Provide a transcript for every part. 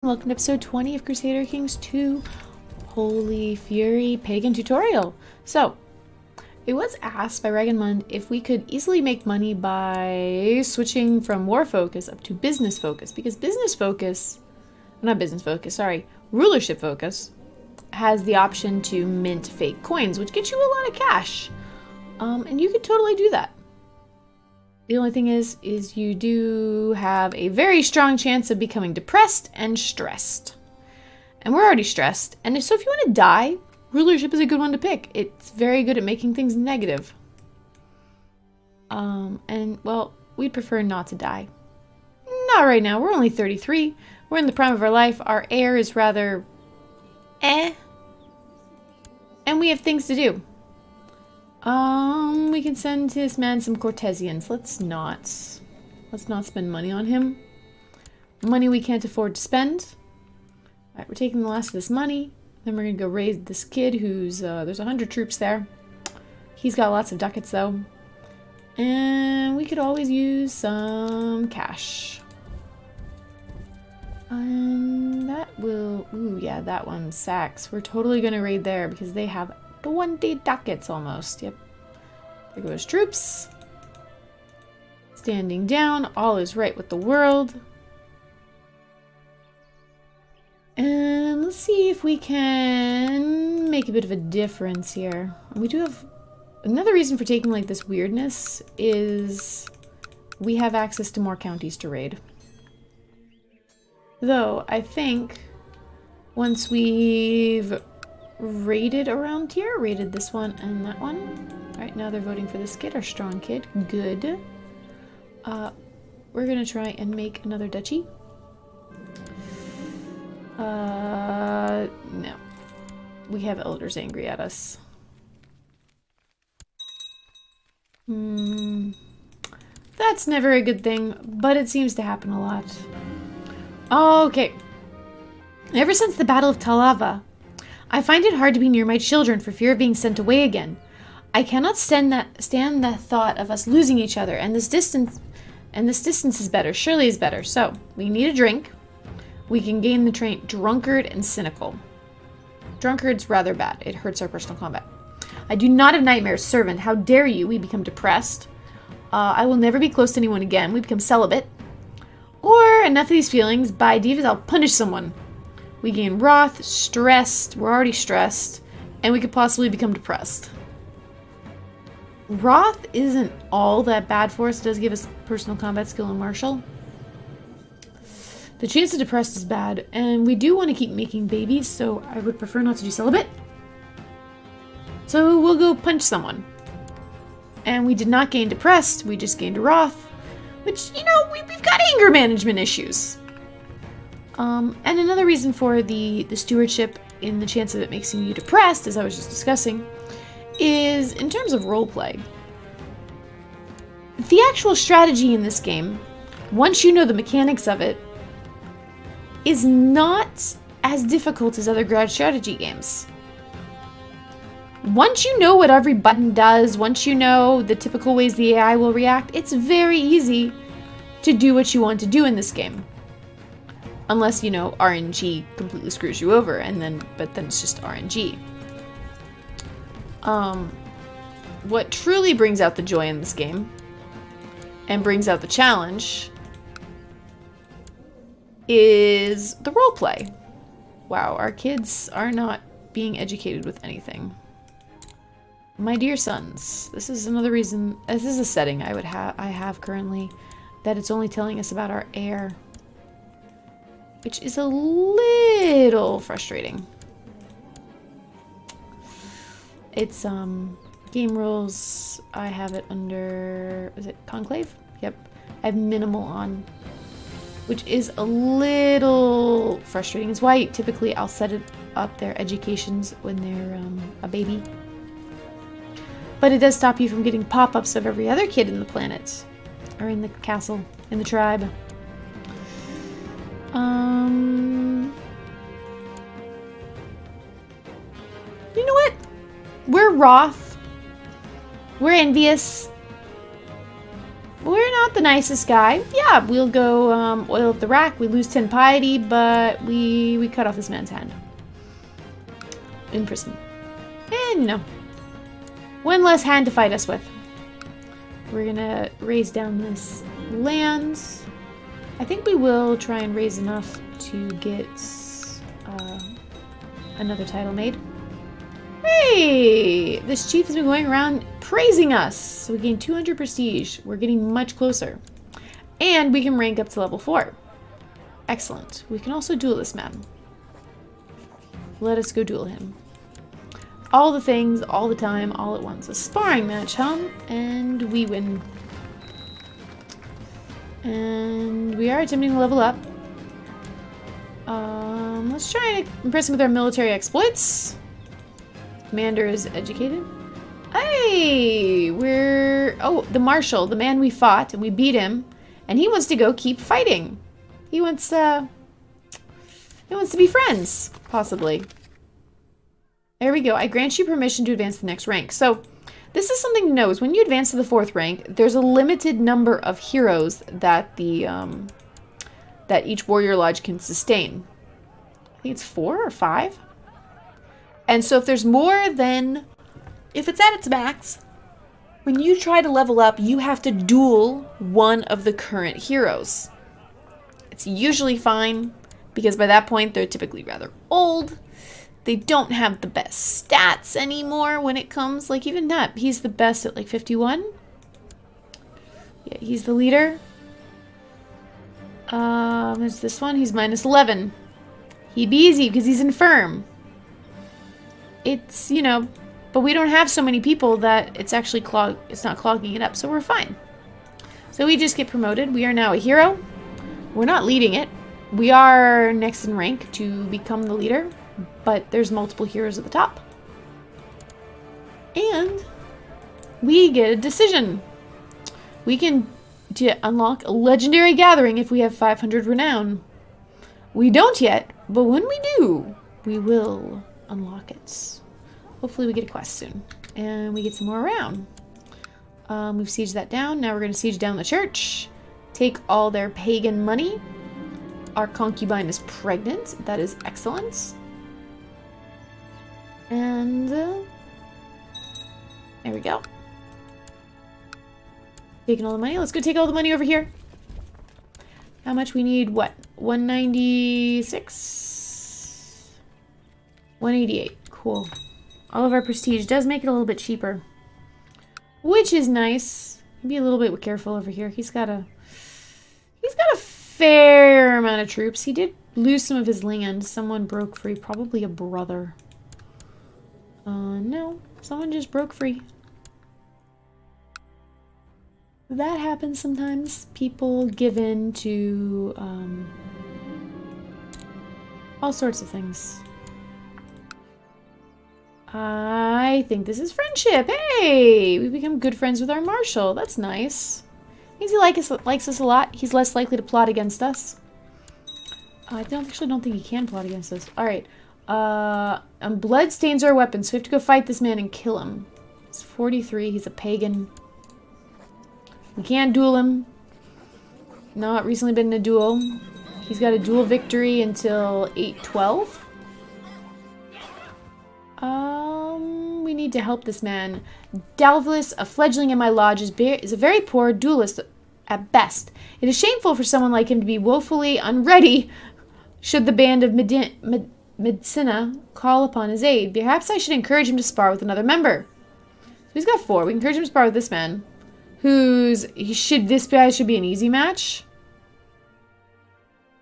Welcome to episode 20 of Crusader Kings 2 Holy Fury Pagan tutorial. So, it was asked by Ragas if we could easily make money by switching from war focus up to business focus, because rulership focus has the option to mint fake coins, which gets you a lot of cash. And you could totally do that. The only thing is you do have a very strong chance of becoming depressed and stressed. And we're already stressed. And so if you want to die, rulership is a good one to pick. It's very good at making things negative. And, well, we'd prefer not to die. Not right now. We're only 33. We're in the prime of our life. Our heir is rather And we have things to do. We can send this man some courtesians. Let's not spend money on him. Money we can't afford to spend. Alright, we're taking the last of this money. Then we're gonna go raid this kid who's, there's 100 troops there. He's got lots of ducats though. And we could always use some cash. And that will, ooh yeah, that one, sacks. We're totally gonna raid there because they have 20 ducats almost, yep. There goes troops. Standing down, all is right with the world. And let's see if we can make a bit of a difference here. We do have another reason for taking like this weirdness is we have access to more counties to raid. Though I think once we've raided around here, raided this one and that one. Alright, now they're voting for this kid, our strong kid. Good. We're gonna try and make another duchy. No. We have elders angry at us. That's never a good thing, but it seems to happen a lot. Okay. Ever since the Battle of Talava, I find it hard to be near my children for fear of being sent away again. I cannot stand the thought of us losing each other, and this distance is better, surely is better. So, we need a drink. We can gain the trait Drunkard and Cynical. Drunkard's rather bad. It hurts our personal combat. I do not have nightmares, servant. How dare you? We become depressed. I will never be close to anyone again. We become celibate. Or, enough of these feelings. By divas, I'll punish someone. We gain wrath, stressed, we're already stressed, and we could possibly become depressed. Wrath isn't all that bad for us. It does give us personal combat skill and martial. The chance of depressed is bad, and we do want to keep making babies, so I would prefer not to do celibate. So we'll go punch someone. And we did not gain depressed, we just gained wrath, which, you know, we've got anger management issues. And another reason for the stewardship in the chance of it making you depressed, as I was just discussing, is in terms of roleplay. The actual strategy in this game, once you know the mechanics of it, is not as difficult as other grad strategy games. Once you know what every button does, once you know the typical ways the AI will react, it's very easy to do what you want to do in this game. Unless, you know, RNG completely screws you over, but then it's just RNG. What truly brings out the joy in this game, and brings out the challenge, is the roleplay. Wow, our kids are not being educated with anything. My dear sons, this is another reason, this is a setting I have currently, that it's only telling us about our heir. Which is a little frustrating. It's, game rules, I have it under, is it Conclave? Yep, I have minimal on, which is a little frustrating. It's why typically I'll set it up their educations when they're, a baby. But it does stop you from getting pop-ups of every other kid in the planet, or in the castle, in the tribe. You know what? We're wroth. We're envious. We're not the nicest guy. Yeah, we'll go oil up the rack. We lose 10 piety, but we cut off this man's hand. In prison. And no. One less hand to fight us with. We're gonna raise down this land. I think we will try and raise enough to get another title made. Hey! This chief has been going around praising us. So we gain 200 prestige. We're getting much closer. And we can rank up to level 4. Excellent. We can also duel this man. Let us go duel him. All the things, all the time, all at once. A sparring match, huh? And we win. And we are attempting to level up. Let's try and impress him with our military exploits. Commander is educated. Hey! Oh, the Marshal, the man we fought, and we beat him. And he wants to go keep fighting. He wants to be friends, possibly. There we go. I grant you permission to advance to the next rank. So, this is something to know. Is when you advance to the 4th rank, there's a limited number of heroes that that each warrior lodge can sustain. I think it's 4 or 5. And so if there's more than... If it's at its max, when you try to level up, you have to duel one of the current heroes. It's usually fine, because by that point, they're typically rather old. They don't have the best stats anymore when it comes, like even that. He's the best at like 51. Yeah, he's the leader. There's this one. He's minus 11. He'd be easy because he's infirm. It's, you know, but we don't have so many people that it's actually it's not clogging it up, so we're fine. So we just get promoted. We are now a hero. We're not leading it. We are next in rank to become the leader, but there's multiple heroes at the top. And we get a decision. We can unlock a legendary gathering if we have 500 renown. We don't yet, but when we do, we will unlock it. Hopefully we get a quest soon. And we get some more around. We've sieged that down. Now we're going to siege down the church. Take all their pagan money. Our concubine is pregnant. That is excellent. And there we go. Taking all the money. Let's go take all the money over here. How much we need? What? 196? 188. Cool. All of our prestige does make it a little bit cheaper. Which is nice. Be a little bit careful over here. He's got a fair amount of troops. He did lose some of his land. Someone broke free. Probably a brother. No. Someone just broke free. That happens sometimes. People give in to all sorts of things. I think this is friendship. Hey! We become good friends with our marshal. That's nice. Means he likes us a lot. He's less likely to plot against us. I actually don't think he can plot against us. Alright. And blood stains our weapons, so we have to go fight this man and kill him. He's 43. He's a pagan. We can't duel him. Not recently been in a duel. He's got a duel victory until 8/12. We need to help this man. Dalvis, a fledgling in my lodge, is a very poor duelist at best. It is shameful for someone like him to be woefully unready should the band of Medicina call upon his aid. Perhaps I should encourage him to spar with another member. So he's got 4. We can encourage him to spar with this man. This guy should be an easy match.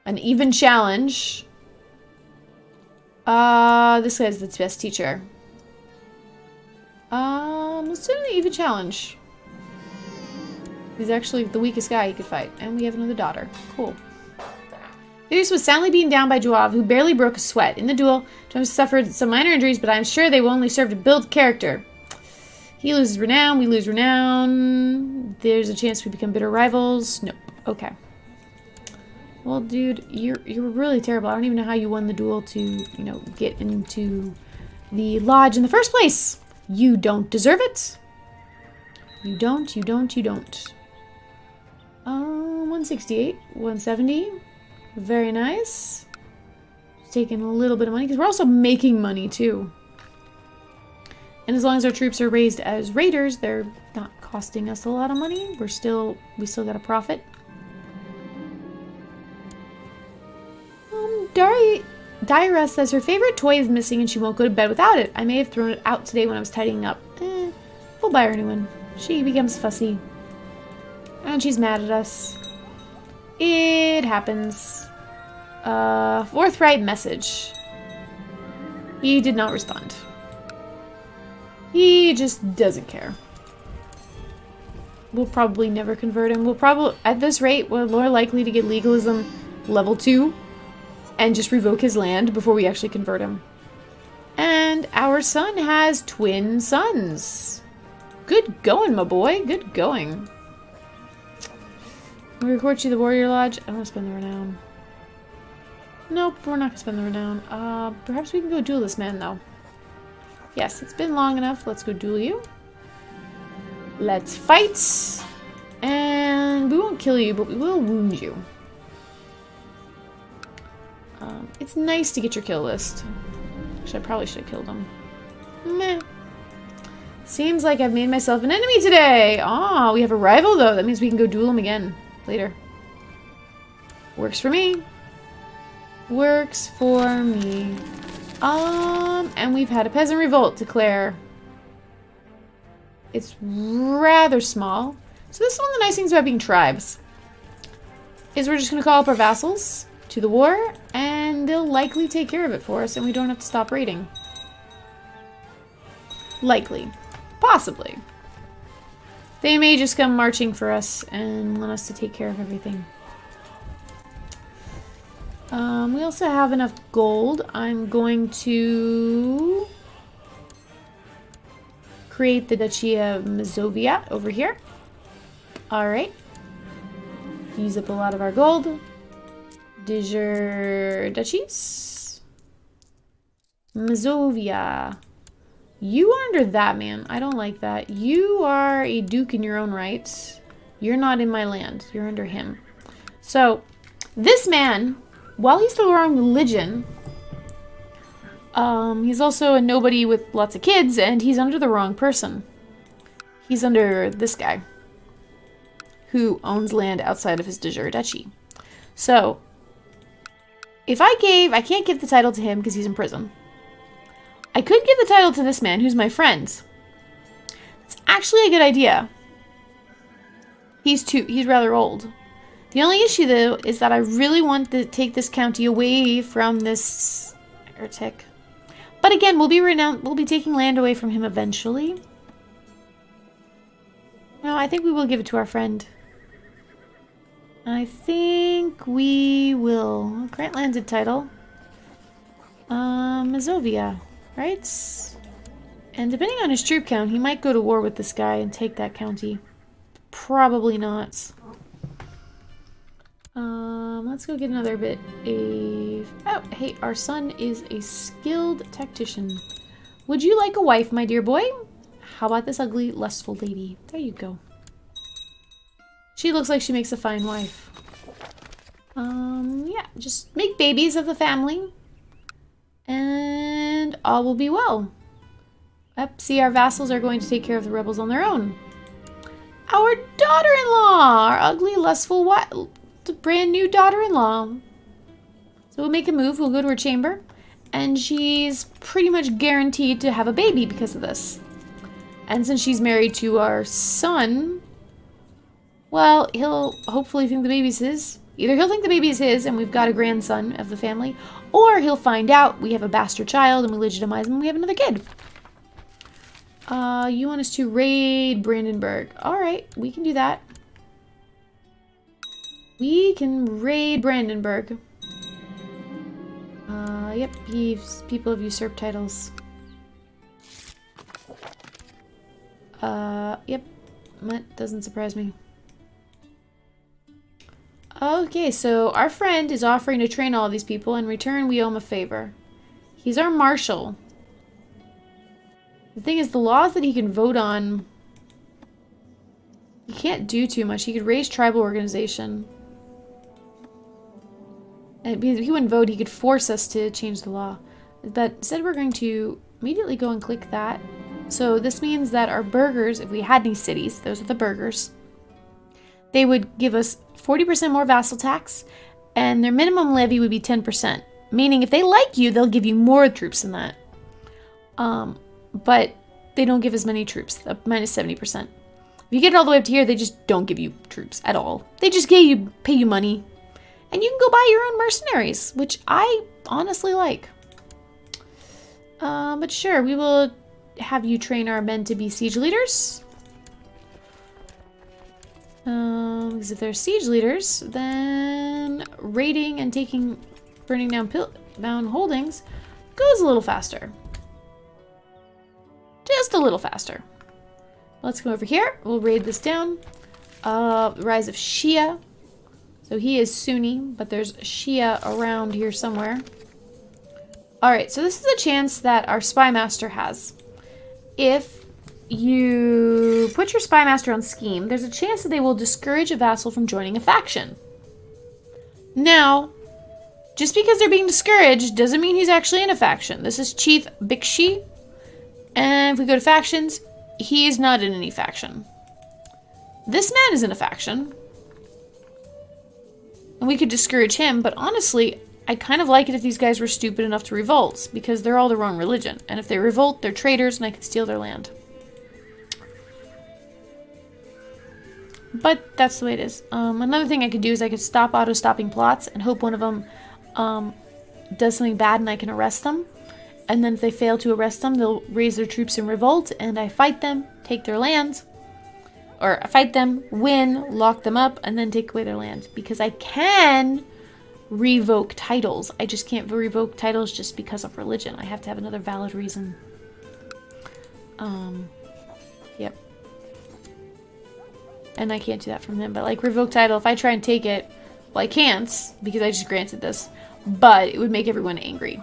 An even challenge. This guy's the best teacher. Let's do an even challenge. He's actually the weakest guy he could fight. And we have another daughter. Cool. This was soundly beaten down by Joav, who barely broke a sweat. In the duel, Joav suffered some minor injuries, but I'm sure they will only serve to build character. He loses renown, we lose renown. There's a chance we become bitter rivals. Nope. Okay. Well, dude, you're really terrible. I don't even know how you won the duel to, you know, get into the lodge in the first place. You don't deserve it. You don't. 168, 170. Very nice. Just taking a little bit of money because we're also making money too. And as long as our troops are raised as raiders, they're not costing us a lot of money. We still got a profit. Dyra says her favorite toy is missing and she won't go to bed without it. I may have thrown it out today when I was tidying up. We'll buy her a new one. She becomes fussy. And she's mad at us. It happens. Forthright message. He did not respond. He just doesn't care. We'll probably never convert him. We'll probably, at this rate, we're more likely to get legalism level 2 and just revoke his land before we actually convert him. And our son has twin sons. Good going, my boy. Good going. We record you the Warrior Lodge. I want to spend the renown. Nope, we're not going to spend the renown. Perhaps we can go duel this man, though. Yes, it's been long enough. Let's go duel you. Let's fight. And we won't kill you, but we will wound you. It's nice to get your kill list. Actually, I probably should have killed him. Meh. Seems like I've made myself an enemy today. Ah, we have a rival, though. That means we can go duel him again later. Works for me. Works for me. And we've had a peasant revolt declare. It's rather small. So this is one of the nice things about being tribes. Is we're just going to call up our vassals to the war, and they'll likely take care of it for us, and we don't have to stop raiding. Likely. Possibly. They may just come marching for us and want us to take care of everything. We also have enough gold. I'm going to create the Duchy of Mazovia over here. Alright. Use up a lot of our gold. Dizzer duchies. Mazovia. You are under that man. I don't like that. You are a duke in your own right. You're not in my land. You're under him. So, this man, while he's the wrong religion, he's also a nobody with lots of kids, and he's under the wrong person. He's under this guy, who owns land outside of his de jure duchy. So, if I can't give the title to him because he's in prison. I could give the title to this man, who's my friend. It's actually a good idea. He's rather old. The only issue, though, is that I really want to take this county away from this heretic. But again, we'll be taking land away from him eventually. No, I think we will give it to our friend. I think we will grant landed title. Mazovia, right? And depending on his troop count, he might go to war with this guy and take that county. Probably not. Let's go get another bit of... Oh, hey, our son is a skilled tactician. Would you like a wife, my dear boy? How about this ugly, lustful lady? There you go. She looks like she makes a fine wife. Yeah, just make babies of the family. And all will be well. Yep, see, our vassals are going to take care of the rebels on their own. Our daughter-in-law! Our ugly, lustful, the brand new daughter-in-law. So we'll make a move, we'll go to her chamber, and she's pretty much guaranteed to have a baby because of this. And since she's married to our son, well, he'll hopefully think the baby's his. Either he'll think the baby is his and we've got a grandson of the family, or he'll find out we have a bastard child and we legitimize him and we have another kid. You want us to raid Brandenburg. Alright, we can do that. We can raid Brandenburg. Yep, people have usurped titles. Yep, that doesn't surprise me. Okay, so our friend is offering to train all these people. In return, we owe him a favor. He's our marshal. The thing is, the laws that he can vote on He can't do too much. He could raise tribal organization. And if he wouldn't vote, he could force us to change the law. But instead we're going to immediately go and click that. So this means that our burghers, if we had any cities, those are the burghers, they would give us 40% more vassal tax, and their minimum levy would be 10%. Meaning if they like you, they'll give you more troops than that. But they don't give as many troops, minus 70%. If you get it all the way up to here, they just don't give you troops at all. They just pay you money. And you can go buy your own mercenaries, which I honestly like. But sure, we will have you train our men to be siege leaders. Because if they're siege leaders, then raiding and burning down holdings goes a little faster. Just a little faster. Let's go over here. We'll raid this down. Rise of Shia. So he is Sunni, but there's Shia around here somewhere. Alright, so this is a chance that our spy master has. If you put your spy master on scheme, there's a chance that they will discourage a vassal from joining a faction. Now, just because they're being discouraged doesn't mean he's actually in a faction. This is Chief Bikshi. And if we go to factions, he is not in any faction. This man is in a faction. And we could discourage him, but honestly, I kind of like it if these guys were stupid enough to revolt, because they're all the wrong religion. And if they revolt, they're traitors and I can steal their land. But that's the way it is. Another thing I could do is I could stop auto-stopping plots and hope one of them does something bad and I can arrest them. And then if they fail to arrest them, they'll raise their troops in revolt, and I fight them, take their land. Or I fight them, win, lock them up, and then take away their land. Because I can revoke titles. I just can't revoke titles just because of religion. I have to have another valid reason. Yep. And I can't do that from them. But like revoke title, if I try and take it, well I can't, because I just granted this. But it would make everyone angry.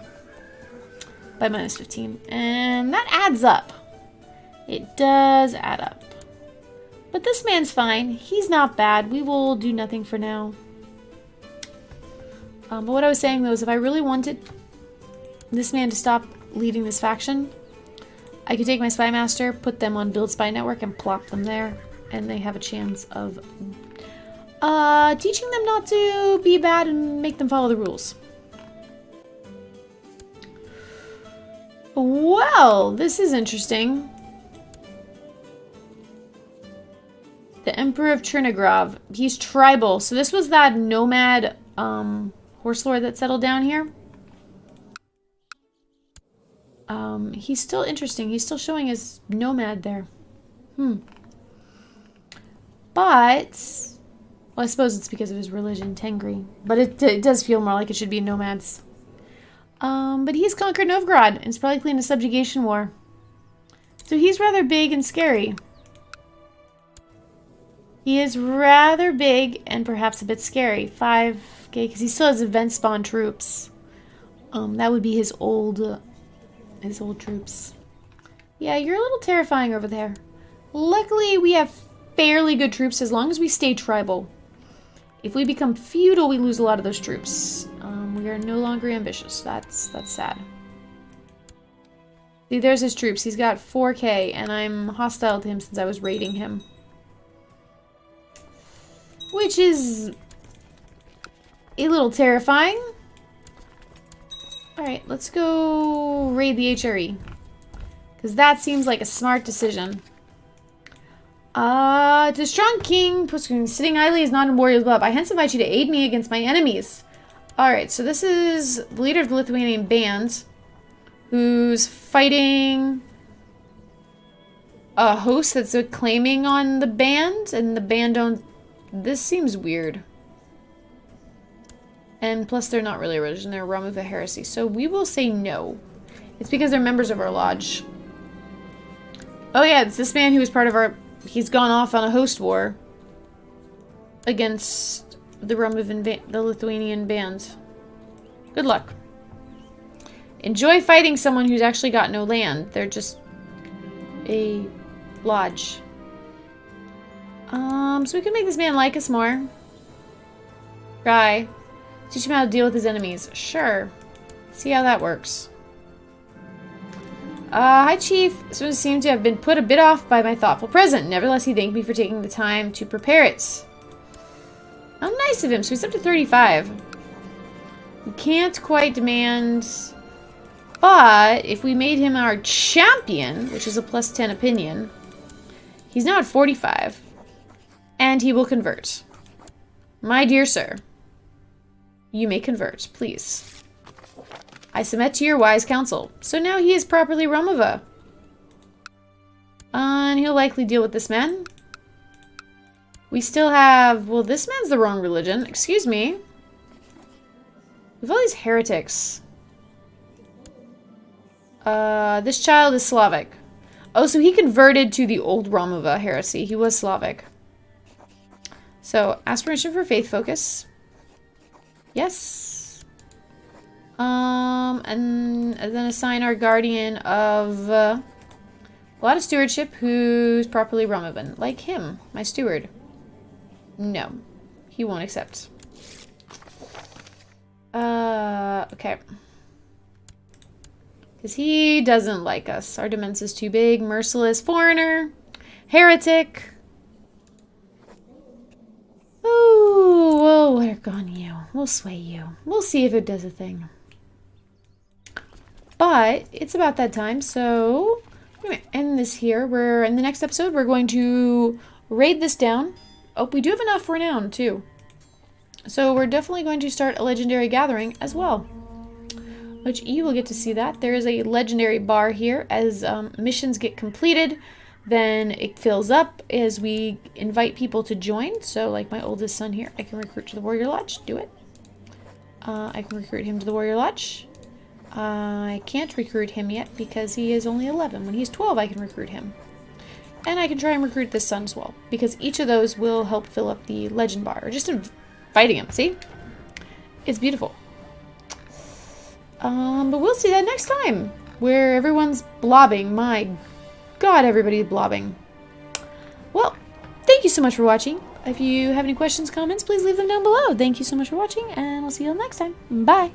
By minus 15. And that adds up. It does add up. But this man's fine. He's not bad. We will do nothing for now. But what I was saying though is if I really wanted this man to stop leading this faction, I could take my spy master, put them on build spy network and plop them there. And they have a chance of teaching them not to be bad and make them follow the rules. Well, this is interesting. The Emperor of Trinagrov. He's tribal. So this was that nomad horse lord that settled down here. He's still interesting. He's still showing his nomad there. But, well, I suppose it's because of his religion, Tengri. But it does feel more like it should be nomads. But he's conquered Novgorod and is probably in a subjugation war. So he's rather big and scary. He is rather big and perhaps a bit scary. 5k, because he still has event spawn troops. That would be his old troops. Yeah, you're a little terrifying over there. Luckily, we have fairly good troops as long as we stay tribal. If we become feudal, we lose a lot of those troops. We are no longer ambitious. That's sad. See, there's his troops. He's got 4k, and I'm hostile to him since I was raiding him. Which is a little terrifying. Alright, let's go raid the HRE. Because that seems like a smart decision. To the strong king, sitting idly is not in warrior's blood. I hence invite you to aid me against my enemies. Alright, so this is the leader of the Lithuanian band, who's fighting a host that's claiming on the band, and the band don't... This seems weird. And plus they're not really a religion, they're a realm of a heresy. So we will say no. It's because they're members of our lodge. Oh yeah, it's this man who was part of our... He's gone off on a host war against the realm of the Lithuanian band. Good luck. Enjoy fighting someone who's actually got no land. They're just a lodge. So we can make this man like us more. Try. Teach him how to deal with his enemies. Sure. See how that works. Hi, Chief. This one seems to have been put a bit off by my thoughtful present. Nevertheless, he thanked me for taking the time to prepare it. How nice of him. So he's up to 35. We can't quite demand... But if we made him our champion, which is a +10 opinion, he's now at 45. And he will convert. My dear sir, you may convert, please. I submit to your wise counsel. So now he is properly Romova. And he'll likely deal with this man. We still have... Well, this man's the wrong religion. Excuse me. We have all these heretics. This child is Slavic. Oh, so he converted to the old Romova heresy. He was Slavic. So, ask permission for faith focus. Yes. And then assign our guardian of a lot of stewardship who's properly Romovan. Like him, my steward. No. He won't accept. Okay. Because he doesn't like us. Our demence is too big. Merciless foreigner. Heretic. Oh, we'll work on you. We'll sway you. We'll see if it does a thing. But it's about that time, so I'm going to end this here. In the next episode, we're going to raid this down. Oh, we do have enough renown, too. So we're definitely going to start a legendary gathering as well, which you will get to see that. There is a legendary bar here. As missions get completed, then it fills up as we invite people to join. So like my oldest son here, I can recruit to the Warrior Lodge. Do it. I can recruit him to the Warrior Lodge. I can't recruit him yet because he is only 11. When he's 12, I can recruit him. And I can try and recruit this son as well, because each of those will help fill up the legend bar. Or just inviting him, see? It's beautiful. But we'll see that next time, where everyone's blobbing. My God, everybody's blobbing. Well, thank you so much for watching. If you have any questions, comments, please leave them down below. Thank you so much for watching, and I'll see you all next time. Bye!